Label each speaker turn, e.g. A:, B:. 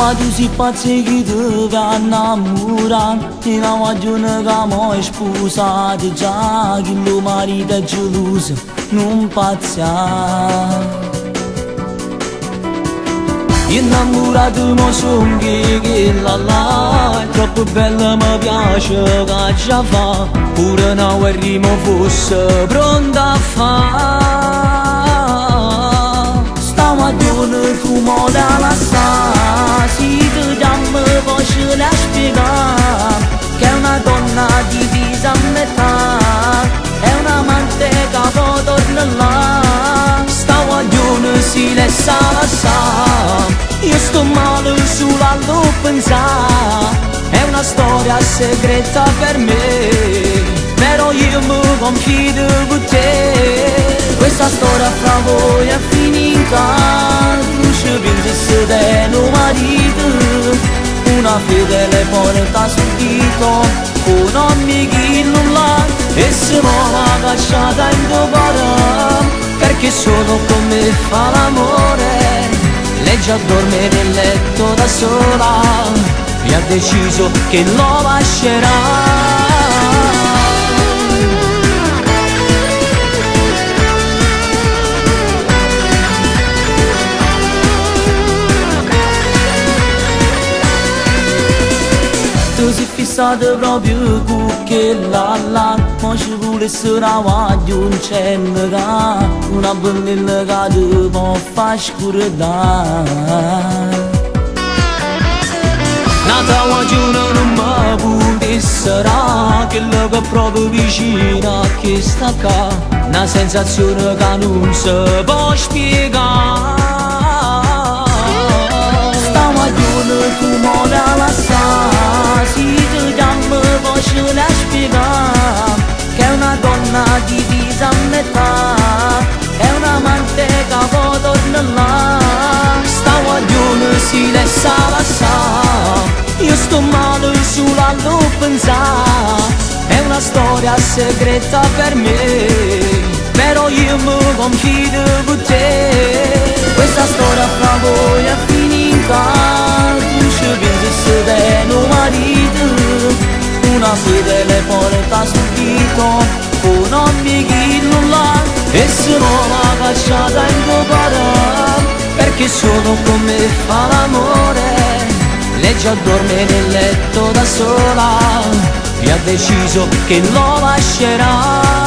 A: Ma tu sei pazzo che ti vai innamorare e la magione che mo è sposata già, che lo marito è geloso, non pazzia. Innamorato mo son che la è troppo bella, mi piace che già fa, pure una guerra fosse pronta a fa. Stamattina tu mo da lassà, si ti dammi voce la spiegare, che è una donna divisa a metà, è un amante che poi torna là. Stamattina si lascia lassà, io sto male solo a lo pensare, è una storia segreta per me, però io mi confido con te. Questa storia fra voi è finita, tu ci pensi del tuo marito, una fedele porta sul dito, con amici non l'ha, e se muova cacciata in tuo cuore, perché solo con me fa l'amore. Lei già dorme nel letto da sola e ha deciso che lo lascerà. Tu sei fissato proprio con che là, ma ci vuole essere una voglia, un cielo, una bellina che ti può far scordare. Nata guagione non mi può essere, che è proprio vicina a che sta qua, una sensazione che non si può spiegare. Stamattina tu muori alla si ti dammi voce la spiegare, che è una donna divisa a metà, è un amante che poi torna là. Sta guaglione si lascia passare, io sto male solo a lo pensare, è una storia segreta per me, però io mi confido con te. Questa storia fra voi è finita, tu ci pensi del tuo marito, una fedele porta sul dito, con amici non l'ha, e se nuova cacciata in tuo cuore, perché solo con me fa l'amore. Lei già dorme nel letto da sola e ha deciso che lo lascerà.